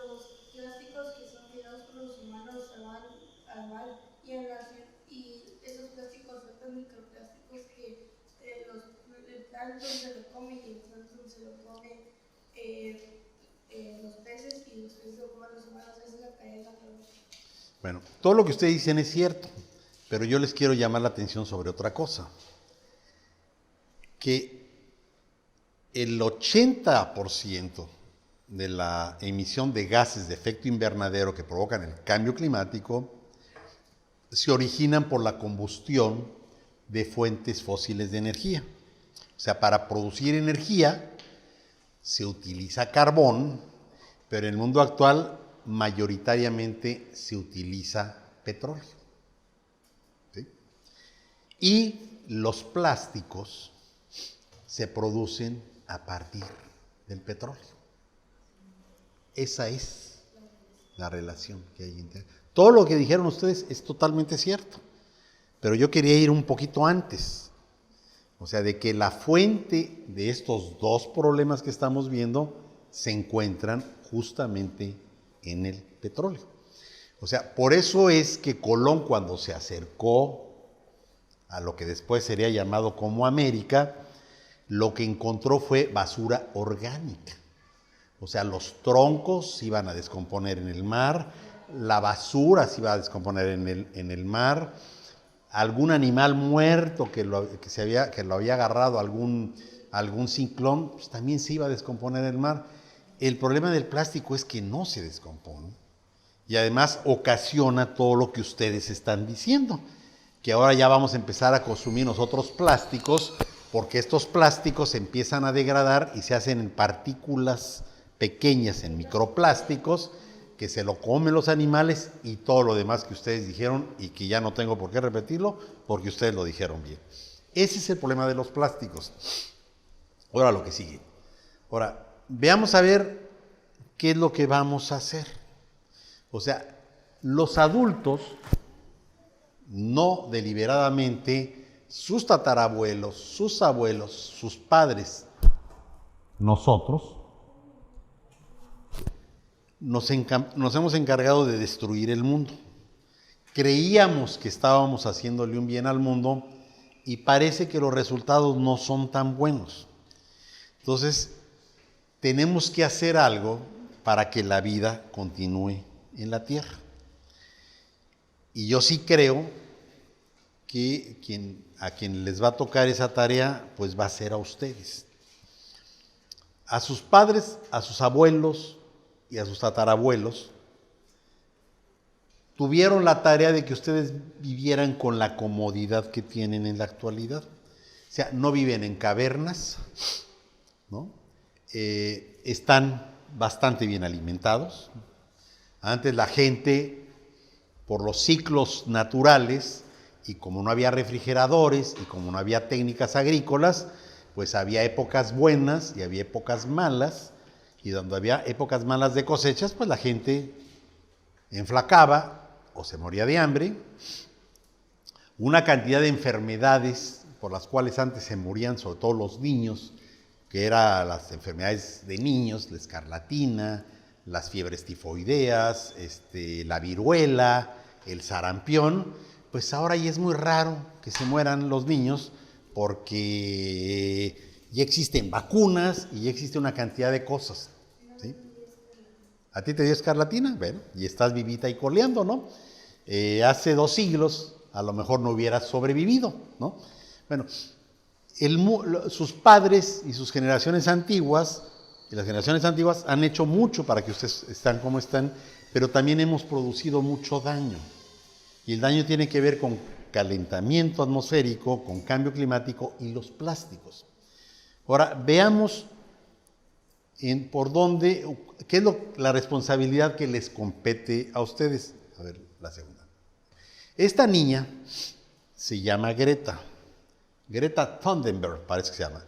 los plásticos que son tirados por los humanos se van al mar y esos plásticos son microplásticos que el plancton se lo come y el plancton se lo come los peces y los peces lo comen los humanos. Esa es la cadena. Bueno, todo lo que ustedes dicen es cierto, pero yo les quiero llamar la atención sobre otra cosa. Que el 80% de la emisión de gases de efecto invernadero que provocan el cambio climático se originan por la combustión de fuentes fósiles de energía. O sea, para producir energía se utiliza carbón, pero en el mundo actual mayoritariamente se utiliza petróleo. ¿Sí? Y los plásticos se producen a partir del petróleo. Esa es la relación que hay entre... Todo lo que dijeron ustedes es totalmente cierto, pero yo quería ir un poquito antes. O sea, de que la fuente de estos dos problemas que estamos viendo se encuentran justamente en el petróleo. O sea, por eso es que Colón, cuando se acercó a lo que después sería llamado como América, lo que encontró fue basura orgánica. O sea, los troncos se iban a descomponer en el mar, la basura se iba a descomponer en el mar, algún animal muerto que lo había agarrado algún ciclón, pues también se iba a descomponer en el mar. El problema del plástico es que no se descompone y además ocasiona todo lo que ustedes están diciendo, que ahora ya vamos a empezar a consumir nosotros plásticos, porque estos plásticos se empiezan a degradar y se hacen en partículas pequeñas, en microplásticos, que se lo comen los animales y todo lo demás que ustedes dijeron y que ya no tengo por qué repetirlo, porque ustedes lo dijeron bien. Ese es el problema de los plásticos. Ahora lo que sigue. Ahora, veamos a ver qué es lo que vamos a hacer. O sea, los adultos, no deliberadamente, sus tatarabuelos, sus abuelos, sus padres, nosotros, nos hemos encargado de destruir el mundo. Creíamos que estábamos haciéndole un bien al mundo y parece que los resultados no son tan buenos. Entonces, tenemos que hacer algo para que la vida continúe en la tierra. Y yo sí creo que a quien les va a tocar esa tarea, pues va a ser a ustedes. A sus padres, a sus abuelos y a sus tatarabuelos, tuvieron la tarea de que ustedes vivieran con la comodidad que tienen en la actualidad. O sea, no viven en cavernas, ¿no? Están bastante bien alimentados. Antes la gente, por los ciclos naturales, y como no había refrigeradores y como no había técnicas agrícolas, pues había épocas buenas y había épocas malas, y donde había épocas malas de cosechas, pues la gente enflacaba o se moría de hambre. Una cantidad de enfermedades por las cuales antes se morían, sobre todo los niños, que eran las enfermedades de niños, la escarlatina, las fiebres tifoideas, la viruela, el sarampión, pues ahora ya es muy raro que se mueran los niños porque ya existen vacunas y ya existe una cantidad de cosas, ¿sí? ¿A ti te dio escarlatina? Bueno, y estás vivita y coleando, ¿no? Hace 2 siglos a lo mejor no hubieras sobrevivido, ¿no? Bueno, sus padres y sus generaciones antiguas, y las generaciones antiguas han hecho mucho para que ustedes estén como están, pero también hemos producido mucho daño. Y el daño tiene que ver con calentamiento atmosférico, con cambio climático y los plásticos. Ahora, veamos por dónde, qué es la responsabilidad que les compete a ustedes. A ver, la segunda. Esta niña se llama Greta. Greta Thunberg, parece que se llama.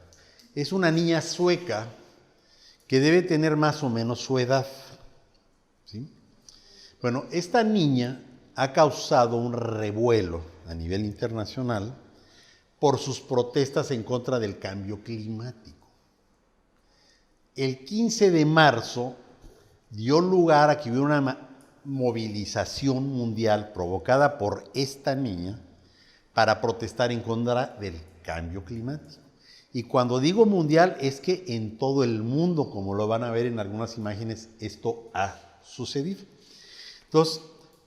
Es una niña sueca que debe tener más o menos su edad, ¿sí? Bueno, esta niña ha causado un revuelo a nivel internacional por sus protestas en contra del cambio climático. El 15 de marzo dio lugar a que hubiera una movilización mundial provocada por esta niña para protestar en contra del cambio climático. Y cuando digo mundial es que en todo el mundo, como lo van a ver en algunas imágenes, esto ha sucedido. Entonces,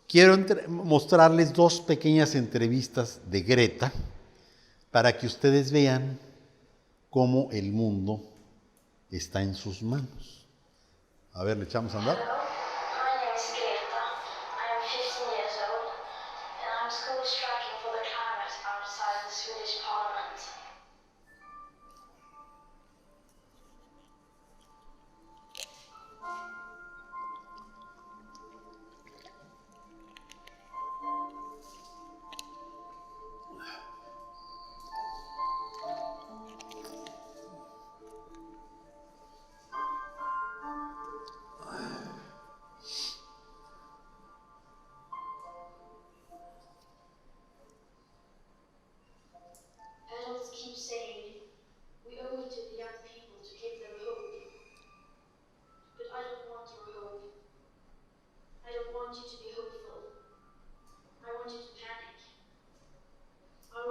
quiero mostrarles 2 pequeñas entrevistas de Greta para que ustedes vean cómo el mundo está en sus manos. A ver, le echamos a andar.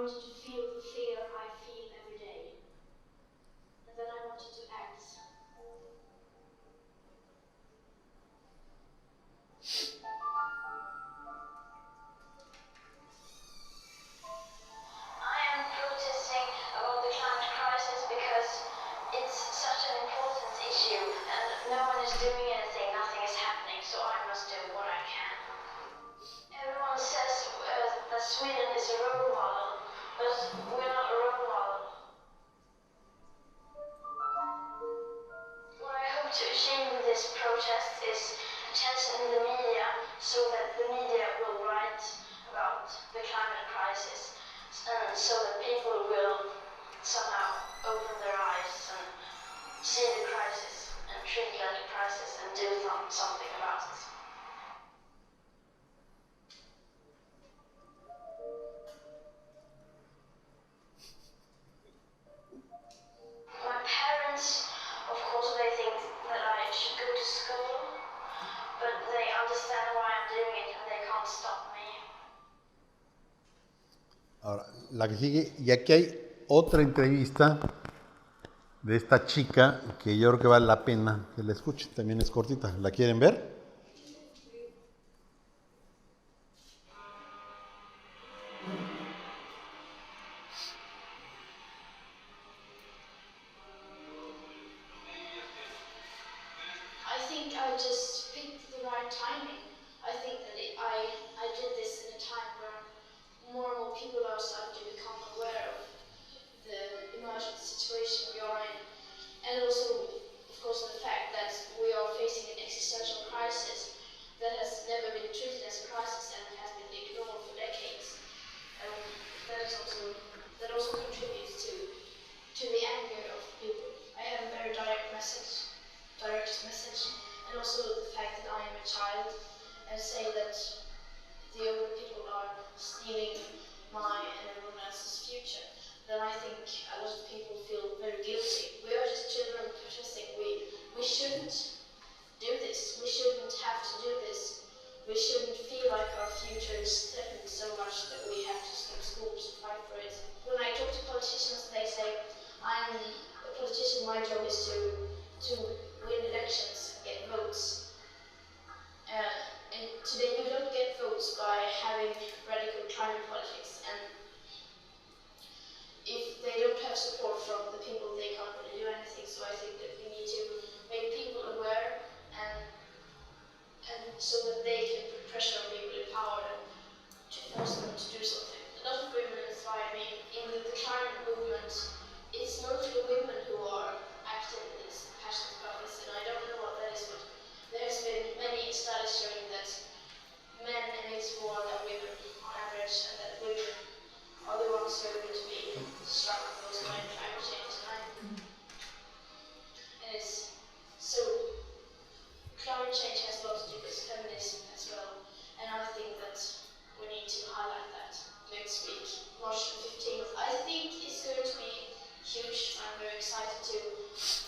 wanted to feel the fear I feel every day. And then I wanted to act. I am protesting about the climate crisis because it's such an important issue and no one is doing anything, nothing is happening, so I must do what I can. Everyone says that Sweden is a role model, but we're not a role model. What I hope to achieve with this protest is attention in the media so that the media will write about the climate crisis and so that people will somehow open their eyes and see the crisis and treat it like a crisis and do something about it. My parents, of course, they think that I should go to school, but they understand why I'm doing it and they can't stop me. Ahora, la que sigue, y aquí hay otra entrevista de esta chica que yo creo que vale la pena que la escuchen, también es cortita. ¿La quieren ver? I think I just picked the right timing. I think that I did this in a time where more and more people are starting to become aware of the emergency situation we are in. And also, of course, the fact that we are facing an existential crisis that has never been treated as a crisis and has been ignored for decades. That also contributes to the anger of people. I have a very direct message, and also the fact that I am a child, and say that the older people are stealing my and everyone else's future, then I think a lot of people feel very guilty. We are just children protesting. We shouldn't do this. We shouldn't have to do this. We shouldn't feel like our future is threatened so much that we have to stop schools and fight for it. When I talk to politicians, they say, I'm a politician, my job is to win elections, get votes. And today you don't get votes by having radical climate politics, and if they don't have support from the people, they can't really do anything. So I think that we need to make people aware and so that they can put pressure on people in power to force them to do something. A lot of women inspire me. In the climate movement, it's mostly women who are active in this, passionate about this, and I don't know what that is, but there's been many studies showing that men emit more than women on average, and that women are the ones who are going to be struck most by climate change. And it's so climate change has a lot to do with feminism as well, and I think that we need to highlight that next week, March 15th. I think it's going to be huge. I'm very excited to.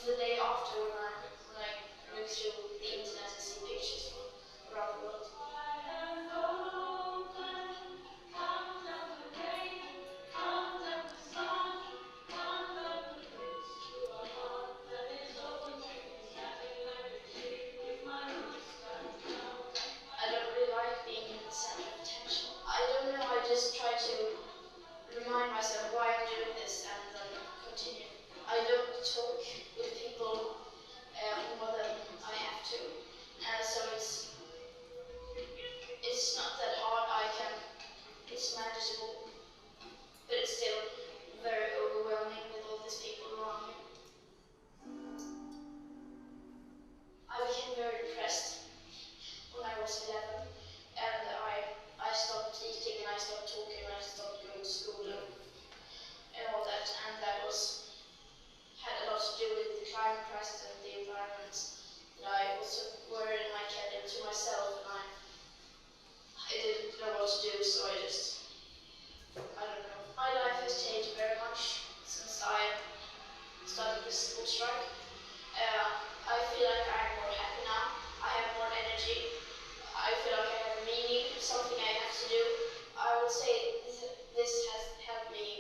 The day after, when I look through the internet and see pictures from around the world. I don't really like being in the center of attention. I don't know, I just try to remind myself why I'm doing this and then continue. I don't talk with people more than I have to, so it's not that hard. It's manageable, but it's still very overwhelming with all these people around me. I became very depressed when I was 11, and I stopped eating, and I stopped talking, and I stopped going to school and all that, and that had a lot to do with the climate crisis and the environment that I was worried, and I kept it to myself, and I didn't know what to do, so I don't know. My life has changed very much since I started this school strike. I feel like I'm more happy now. I have more energy. I feel like I have a meaning, something I have to do. I would say this has helped me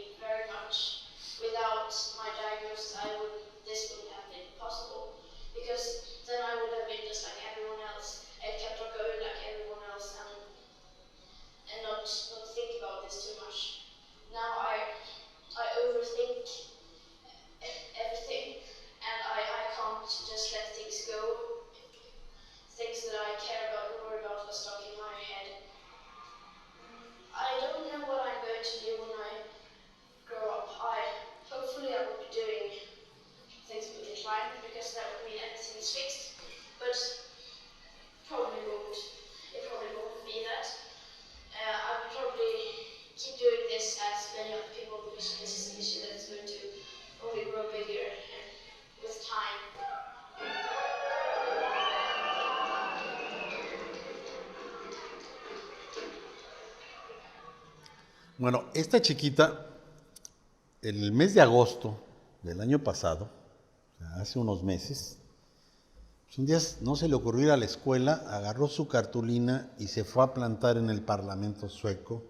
because that would mean everything is fixed. But probably won't. It probably won't be that. I would probably keep doing this as many other people because this is an issue that's going to only grow bigger with time. Bueno, esta chiquita, en el mes de agosto del año pasado, o sea, hace unos meses, pues un día no se le ocurrió ir a la escuela, agarró su cartulina y se fue a plantar en el Parlamento sueco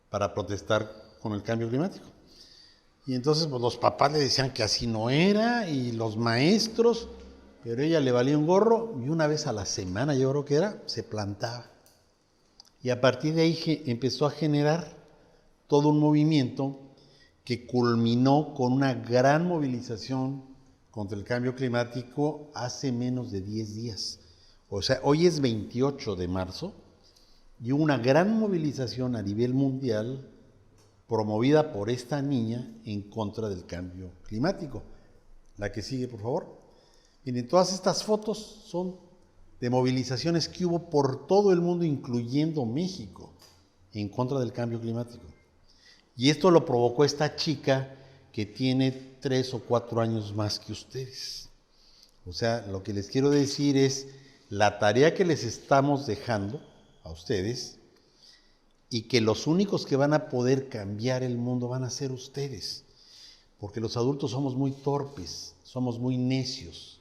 para protestar con el cambio climático. Y entonces pues, los papás le decían que así no era, y los maestros, pero ella le valía un gorro, y una vez a la semana, yo creo que era, se plantaba. Y a partir de ahí empezó a generar todo un movimiento que culminó con una gran movilización contra el cambio climático hace menos de 10 días. O sea, hoy es 28 de marzo y hubo una gran movilización a nivel mundial promovida por esta niña en contra del cambio climático. La que sigue, por favor. Miren, todas estas fotos son de movilizaciones que hubo por todo el mundo, incluyendo México, en contra del cambio climático. Y esto lo provocó esta chica que tiene 3 o 4 años más que ustedes. O sea, lo que les quiero decir es la tarea que les estamos dejando a ustedes y que los únicos que van a poder cambiar el mundo van a ser ustedes. Porque los adultos somos muy torpes, somos muy necios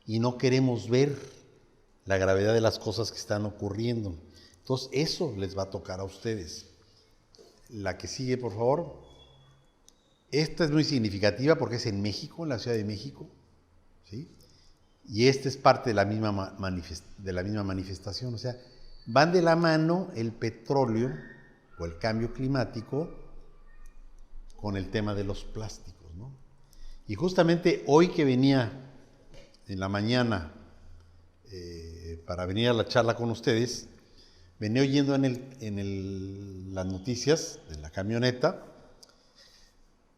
y no queremos ver la gravedad de las cosas que están ocurriendo. Entonces, eso les va a tocar a ustedes. La que sigue, por favor. Esta es muy significativa porque es en México, en la Ciudad de México, ¿sí? Y esta es parte de la misma manifestación. O sea, van de la mano el petróleo o el cambio climático con el tema de los plásticos, ¿no? Y justamente hoy que venía en la mañana para venir a la charla con ustedes, venía oyendo las noticias de la camioneta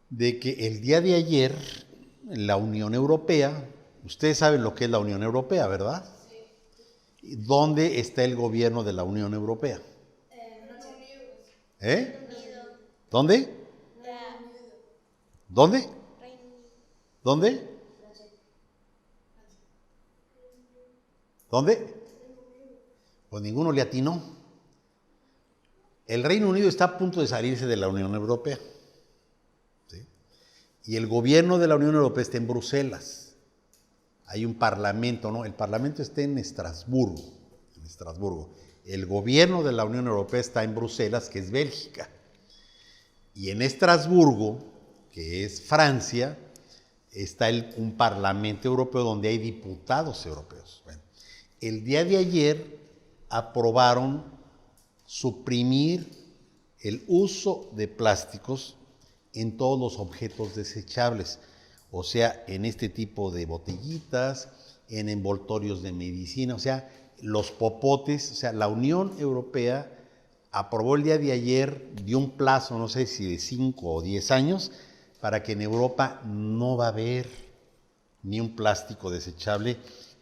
de que el día de ayer la Unión Europea, ustedes saben lo que es la Unión Europea, ¿verdad? Sí. ¿Dónde está el gobierno de la Unión Europea? ¿Dónde? ¿Dónde? ¿Dónde? ¿Dónde? Pues ninguno le atinó. El Reino Unido está a punto de salirse de la Unión Europea, ¿sí? Y el gobierno de la Unión Europea está en Bruselas. Hay un parlamento, ¿no? El parlamento está en Estrasburgo. El gobierno de la Unión Europea está en Bruselas, que es Bélgica. Y en Estrasburgo, que es Francia, está un parlamento europeo donde hay diputados europeos. Bueno, el día de ayer aprobaron suprimir el uso de plásticos en todos los objetos desechables, o sea, en este tipo de botellitas, en envoltorios de medicina, o sea, los popotes. O sea, la Unión Europea aprobó el día de ayer, dio un plazo, no sé si de 5 o 10 años, para que en Europa no va a haber ni un plástico desechable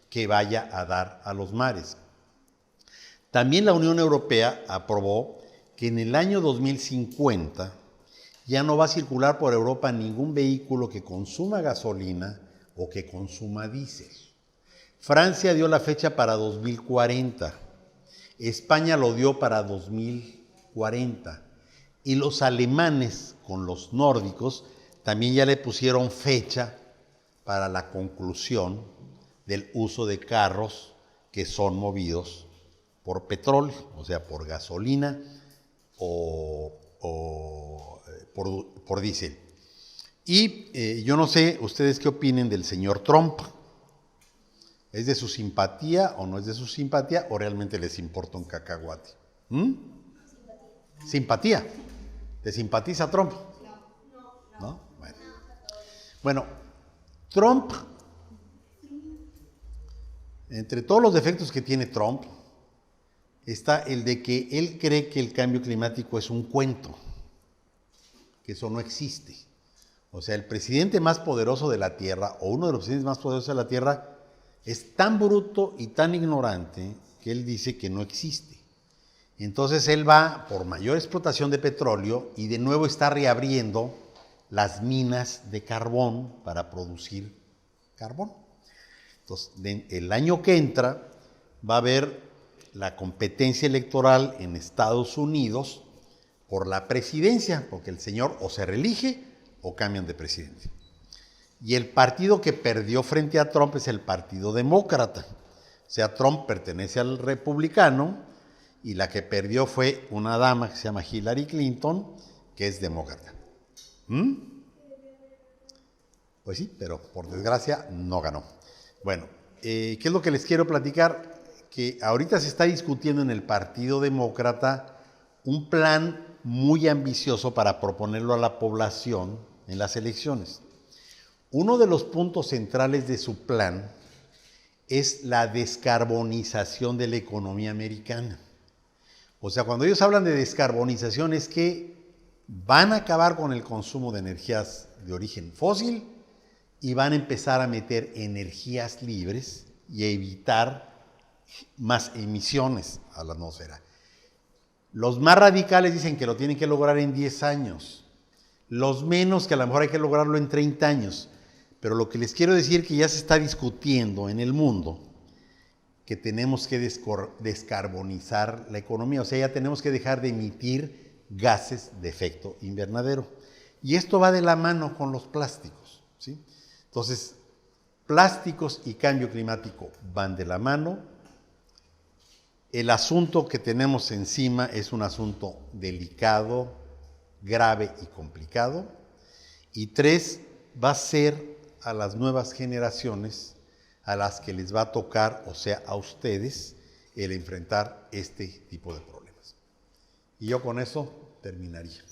que vaya a dar a los mares. También la Unión Europea aprobó que en el año 2050 ya no va a circular por Europa ningún vehículo que consuma gasolina o que consuma diésel. Francia dio la fecha para 2040, España lo dio para 2040 y los alemanes con los nórdicos también ya le pusieron fecha para la conclusión del uso de carros que son movidos por petróleo, o sea, por gasolina o por diésel. Y yo no sé ustedes qué opinen del señor Trump. ¿Es de su simpatía o no es de su simpatía o realmente les importa un cacahuate? ¿Simpatía? ¿Te simpatiza Trump? ¿No? Bueno, Trump, entre todos los defectos que tiene Trump, está el de que él cree que el cambio climático es un cuento, que eso no existe. O sea, el presidente más poderoso de la Tierra, o uno de los presidentes más poderosos de la Tierra, es tan bruto y tan ignorante que él dice que no existe. Entonces él va por mayor explotación de petróleo y de nuevo está reabriendo las minas de carbón para producir carbón. Entonces, el año que entra va a haber la competencia electoral en Estados Unidos por la presidencia, porque el señor o se reelige o cambian de presidente. Y el partido que perdió frente a Trump es el Partido Demócrata. O sea, Trump pertenece al republicano y la que perdió fue una dama que se llama Hillary Clinton, que es demócrata. Pues sí, pero por desgracia no ganó. Bueno, ¿qué es lo que les quiero platicar? Que ahorita se está discutiendo en el Partido Demócrata un plan muy ambicioso para proponerlo a la población en las elecciones. Uno de los puntos centrales de su plan es la descarbonización de la economía americana. O sea, cuando ellos hablan de descarbonización es que van a acabar con el consumo de energías de origen fósil y van a empezar a meter energías libres y a evitar más emisiones a la atmósfera. Los más radicales dicen que lo tienen que lograr en 10 años. Los menos que a lo mejor hay que lograrlo en 30 años. Pero lo que les quiero decir es que ya se está discutiendo en el mundo que tenemos que descarbonizar la economía. O sea, ya tenemos que dejar de emitir gases de efecto invernadero. Y esto va de la mano con los plásticos, ¿sí? Entonces, plásticos y cambio climático van de la mano. El asunto que tenemos encima es un asunto delicado, grave y complicado. Y 3, va a ser a las nuevas generaciones a las que les va a tocar, o sea, a ustedes, el enfrentar este tipo de problemas. Y yo con eso terminaría.